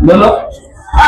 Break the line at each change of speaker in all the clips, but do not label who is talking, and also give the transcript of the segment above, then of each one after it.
বলো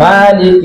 मालिक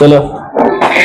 चलो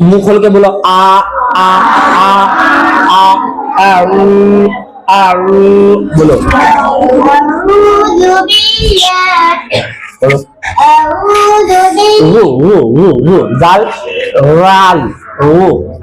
मुंह खोल के बोलो बोलो दाल राल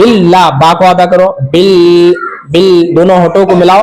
बिल्ला बा को अदा करो बिल दोनों होठों को मिलाओ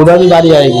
उधर भी बारी आएगी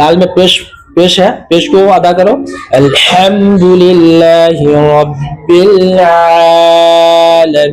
दाल में पेश है पेश को अदा करो अल्हम्दुलिल्लाहि रब्बिल आलमीन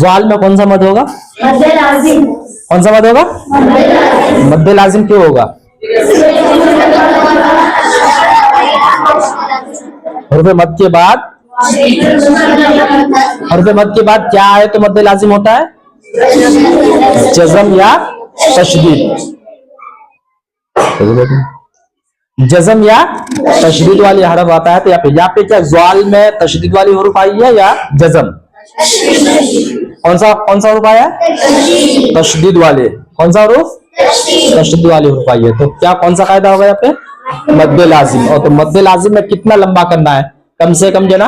ज़ाल में कौन सा मद होगा? कौन सा मद होगा? मद्दे लाजिम क्यों होगा? हर्फ मद के बाद क्या आए तो मद्दे लाजिम होता है? जज़म या तशदीद। जज़म या तशदीद वाली हरफ आता है तो यहाँ पे क्या ज़ाल में तशदीद वाली हरफ आई है या जज़म? कौन सा हरफ आया है? तशदीद वाले। कौन सा हरफ? तशदीद वाली हरफ आई है। तो क्या कौन सा कायदा होगा यहाँ पे? मद्दे लाजिम। और तो मद्दे लाजिम में कितना लंबा करना है? कम से कम जना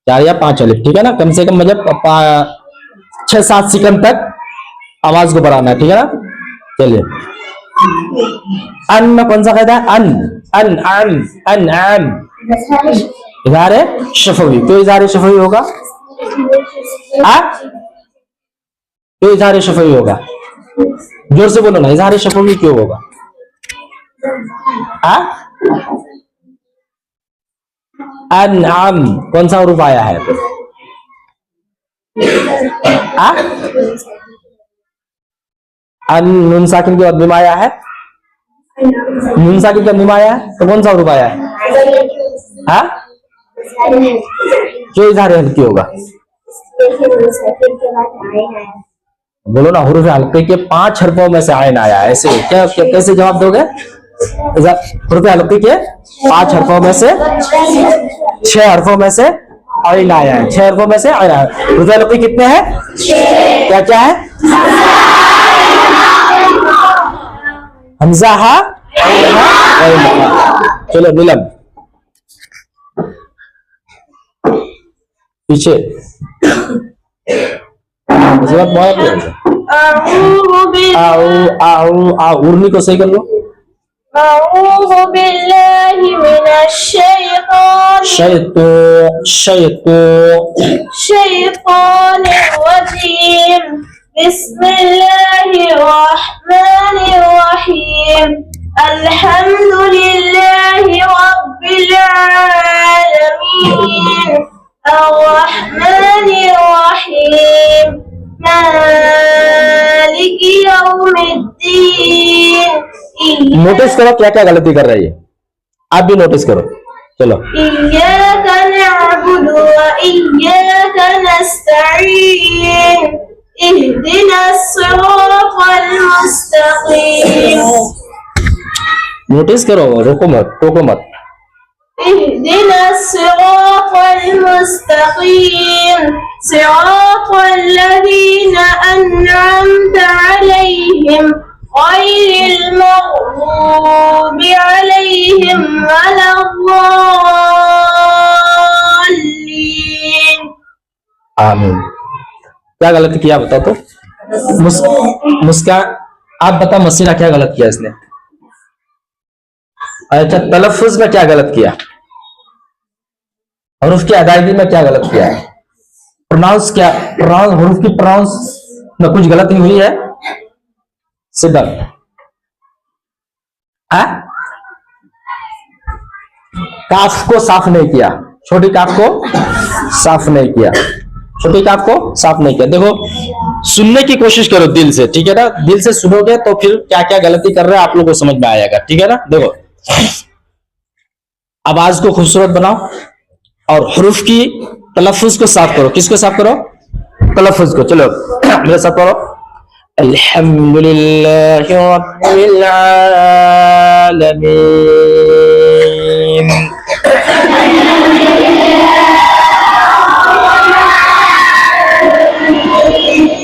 4 या 5 अलिफ, ठीक है ना। कम से कम मतलब 6-7 सेकंड तक आवाज को बढ़ाना है, ठीक है ना। चलिए अन में कौन सा कायदा है? अन अन अन अन अन इज़हार शफवी। तो इज़हार शफवी होगा तो इज़हार शफवी होगा। जोर से बोलो ना, इज़हार शफवी क्यों होगा? अनअम कौन सा रूप आया है? नून साकिन के बाद मीम आया है। नून साकिन का मीम आया है तो कौन सा रूप आया है? जो इज़हार हल्की होगा। बोलो ना, हुरूफ हल्के के 5 हरफों में से आयन आया है। ऐसे क्या कैसे जवाब दोगे? हुरूफ हल्के के 5 हरफों में से 6 हरफों में से आयन आया है। 6 हरफों में से आयन आया है। हुरूफ हल्के कितने हैं? क्या क्या है? हमजा हा। चलो नीलम पीछे उर्नी को सही कर लो।
अऊज़ु बिल्लाहि मिनश शैतानिर रजीम बिस्मिल्लाहिर रहमानिर रहीम अल्हम्दुलिल्लाहि रब्बिल आलमीन अर्रहमानिर रहीम मालिकि यौमिद्दीन।
नोटिस करो क्या क्या गलती कर रही है, आप भी नोटिस करो। चलो
इय्याका नअबुदु व इय्याका नस्तईन इहदिनस सिरातल मुस्तकीम।
नोटिस करो, रोको मत, टोको मत।
इहदिनस सिरातल मुस्तकीम सिरातल लज़ीना अन्अमता अलैहिम गैरिल मग़ज़ूबि अलैहिम वलद्दाल्लीन।
आमीन। क्या गलत किया बताओ तो? मुस्कान आप बता, मसीना क्या गलत किया इसने? अच्छा, तलफ्फुज में क्या गलत किया? हरूफ की अदायगी में क्या गलत किया है? प्रोनाउंस क्या, हरूफ की प्रोनाउंस में कुछ गलती हुई है? सिद्धार्थ काफ को साफ नहीं किया, छोटी काफ को साफ नहीं किया, छोटी काफ को साफ नहीं किया। देखो सुनने की कोशिश करो दिल से, ठीक है ना। दिल से सुनोगे तो फिर क्या क्या गलती कर रहे हैं आप लोगों को समझ में आएगा, ठीक है ना। देखो आवाज को खूबसूरत बनाओ और हुरूफ की तलफ्फुज को साफ करो। किसको साफ करो? तलफ्फुज को। चलो मेरे साथ करो। अल्हम्दुलिल्लाहि रब्बिल आलमीन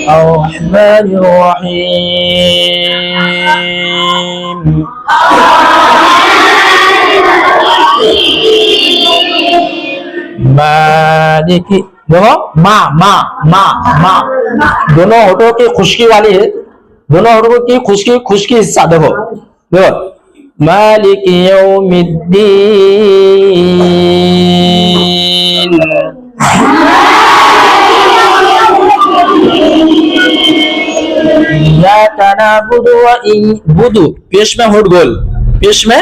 अर्रहमानिर रहीम मालिकी। देखो माँ माँ माँ माँ दोनों होठों की खुशकी वाली है, दोनों होठों की खुशकी हिस्सा। देखो देखो मालिकी यौमिद्दीन इय्याका नअबुदु व बुदु, पेश में होड़ गोल, पेश में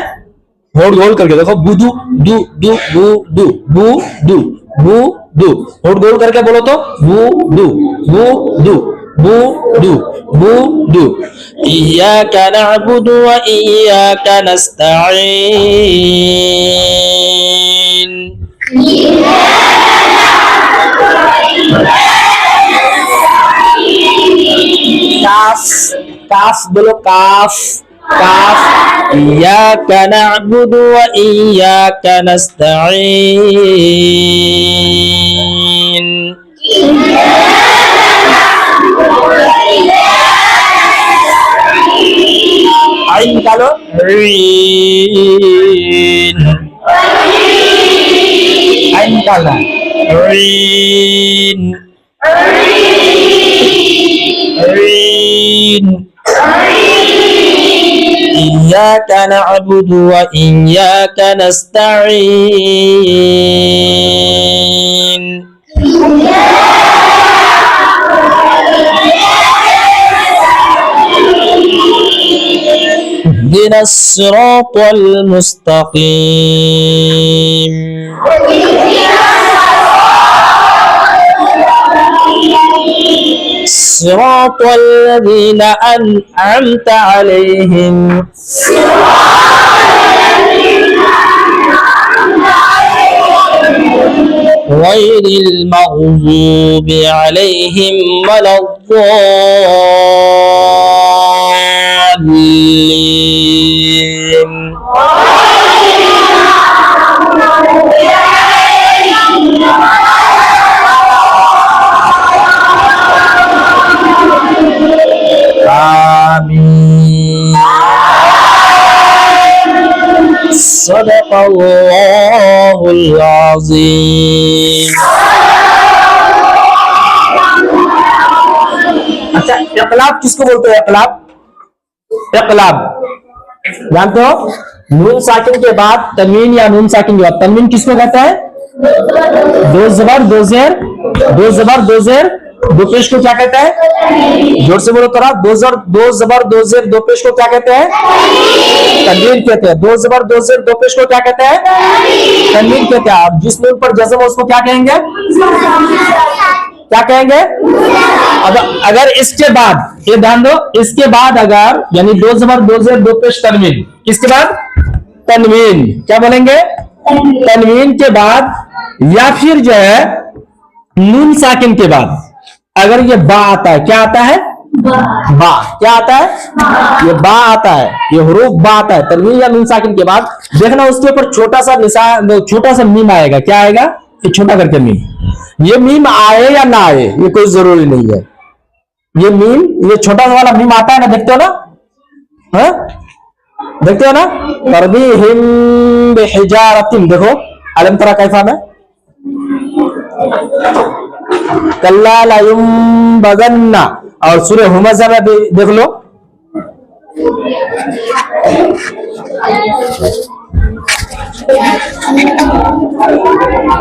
होड़ गोल करके देखो, बुदु दु दु बु दु बु दु बु दु, होड़ गोल करके बोलो तो बु दु बु दु बु दु बु दु। इय्याका नअबुदु व इय्याका नस्तईन। काफ, काफ बोलो काफ, काफ। इय्याका नअबुदु व इय्याका नस्तईन। आइन निकालो, रीन, आइन निकालना, रीन, रीन। इय्याका नअबुदु व इय्याका नस्तईन। इहदिनस सिरातल मुस्तकीम। सिरातल लज़ीना अनअमत अलैहिम। गैरिल मग़ज़ूबि अलैहिम वलद्दाल्लीन। आमीन। सदक़ल्लाहुल अज़ीम। अच्छा, इक़लाब किसको बोलते हैं? इक़लाब, इक़लाब जानते हो? नून साकिन के बाद तनवीन या नून साकिन के बाद तनवीन किसको कहते हैं? दो जबर दो जेर, दो जबर दो जेर दो पेश को क्या कहते हैं? जोर से बोलो थोड़ा। दो जबर दो जेर दो पेश को क्या कहते हैं? तनवीन कहते हैं। दो जबर दो जेर दो पेश को क्या कहते हैं? तनवीन कहते हैं। अब जिस नून पर जज़म हो उसको क्या कहेंगे? क्या कहेंगे? अगर इसके बाद, ये ध्यान दो, इसके बाद अगर यानी दो जबर दो जेर दो पेश तनवीन, किसके बाद? तनवीन। क्या बोलेंगे? तनवीन के बाद या फिर जो है नून साकिन के बाद अगर ये बा आता है, क्या आता है? बा। क्या आता है? ये बा आता है, ये हुरूफ बा आता है। तनवीन या नून साकिन के बाद देखना उसके ऊपर छोटा सा निशान, छोटा सा मीम आएगा। क्या आएगा? ये छोटा करके मीम। ये मीम आए या ना आए ये कोई जरूरी नहीं है। ये मीम, ये छोटा वाला मीम आता है ना, देखते हो ना? हाँ, देखते हो ना? तरबीहिम बिहिजारतिन, देखो अलम तरा कैफा में कल्ला ला युंबज़न्ना, और सूरह हुमज़ा में भी देख लो।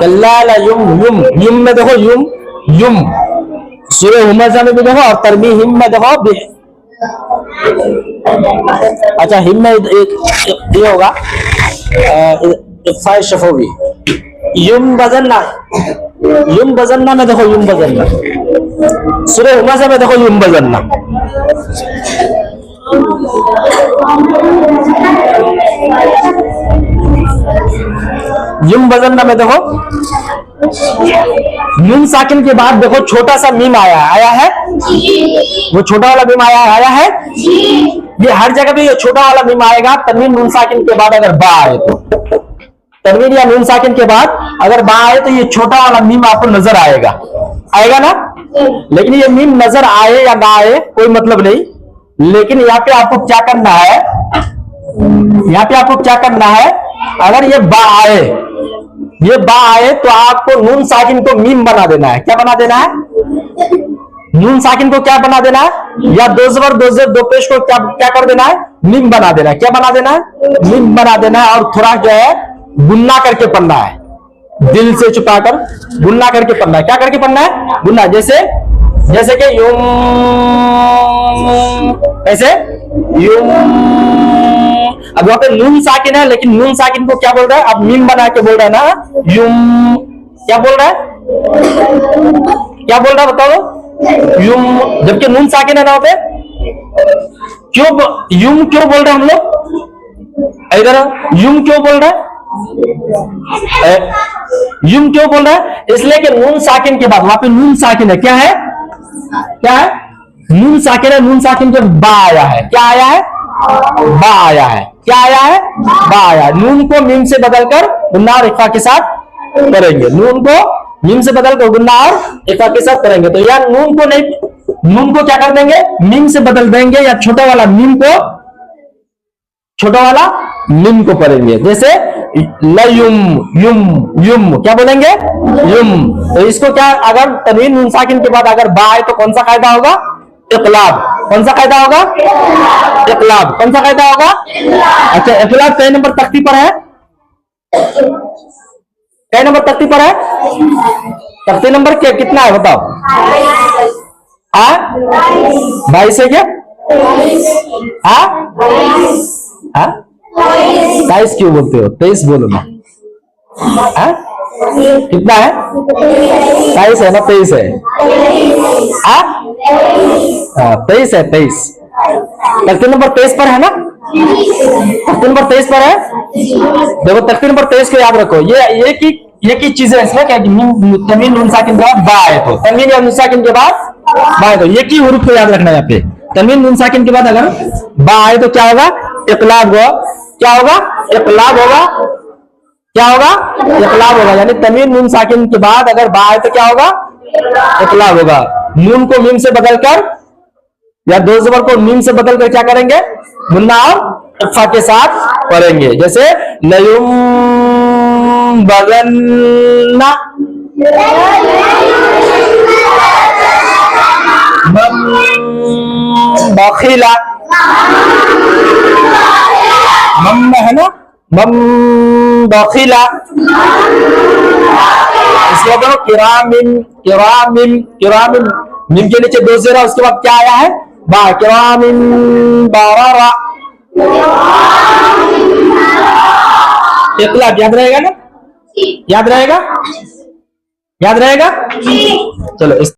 कल्ला ला युम में देखो, युम सूरह हुमज़ा में भी देखो, और तरबीहिम में देखो। अच्छा, हिम में ये होगा इफ़ाए शफ़वी। युम बज़न्ना में देखो, युम बज़न्ना सूरह हुमज़ा में देखो, युम बज़न्ना। युम बज़न्ना में देखो, नून साकिन के बाद देखो छोटा सा मीम आया है। वो छोटा वाला मीम आया है। ये हर जगह पे ये छोटा वाला मीम आएगा तनवीन नून साकिन के बाद अगर बा आए तो। तनवीन या नून साकिन के बाद अगर बा आए तो ये छोटा वाला मीम आपको नजर आएगा ना? लेकिन ये मीम नजर आए या ना आए कोई मतलब नहीं। लेकिन यहाँ पे आपको क्या करना है? अगर ये बा आए तो आपको नून साकिन को मीम बना देना है। क्या बना देना है? नून साकिन को क्या बना देना है? या दो जबर दो जेर दो पेश को क्या कर देना है? मीम बना देना है। क्या बना देना है? मीम बना देना है। और थोड़ा जो है गुन्ना करके पढ़ना है, दिल से छुपाकर गुन्ना करके पढ़ना है। क्या करके पढ़ना है? गुन्ना। जैसे जैसे कि युम, कैसे युम। अब वहां पे नून साकिन है, लेकिन नून साकिन को क्या बोल रहा है, अब मीम बना के बोल रहा है ना, युम। क्या बोल रहा है, क्या बोल रहा है बताओ, युम, जबकि नून साकिन है ना वहां पे। क्यों युम क्यों बोल रहे हैं हम लोग, इधर युम क्यों बोल रहे हैं, युम क्यों बोल रहा है, इसलिए कि नून साकिन के बाद वहां पे नून साकिन है, क्या है, क्या है, नून साकिन है, नून साकिन के बा आया है, क्या आया है, बा आया है, क्या आया है, बा आया है। नून को मीम से बदलकर गुन्ना और इक्फा के साथ करेंगे, नून को मीम से बदलकर गुन्ना और इक्फा के साथ करेंगे। तो यार नून को नहीं, नून को क्या कर देंगे, मीम से बदल देंगे, या छोटा वाला मीम को, छोटा वाला मीम को पढ़ेंगे। जैसे लयुम, युम, युम, क्या बोलेंगे, युम। तो इसको क्या, अगर तनवीन नून साकिन के बाद अगर बा आए तो कौन सा कायदा होगा, इक़लाब। कौन सा कायदा होगा, इक़लाब। कौन सा कायदा होगा, अच्छा इक़लाब कई नंबर तख्ती पर है, कई नंबर तख्ती पर है, तख्ती नंबर क्या कितना है बताओ, 22 है क्या, 22 क्यों बोलते हो, 23 बोलो ना, कितना है, 22 है ना, 23 है, 23 है, 23 तख्ती नंबर 23 पर है ना, तख्ती नंबर 23 पर है। देखो तख्ती नंबर 23 को याद रखो, ये की चीजें इसमें क्या, तनवीन नून साकिन के बाद बा आए तो, तनवीन या नून साकिन के बाद बा आए तो, ये की हुरूफ को याद रखना है यहाँ पे। तनवीन नून साकिन के बाद अगर बा आए तो क्या होगा, इक़लाब होगा, क्या होगा, इक़लाब होगा, क्या होगा, इक़लाब होगा। यानी तनवीन नून साकिन के बाद अगर बा आए तो क्या होगा, इक़लाब होगा। नून को मीम से बदलकर या दो ज़बर को मीम से बदलकर क्या करेंगे, गुन्ना और इक़फा के साथ पढ़ेंगे। जैसे लयुम बगन्ना, बखिला, मम है ना, मम बखिला। इसके बाद किरामिन, किरामिन, किरामिन, मीम के नीचे दो ज़ेरा, उसके बाद क्या आया है, बा, किरामिन बारारा। इक़लाब याद रहेगा ना, याद रहेगा, याद रहेगा। चलो इस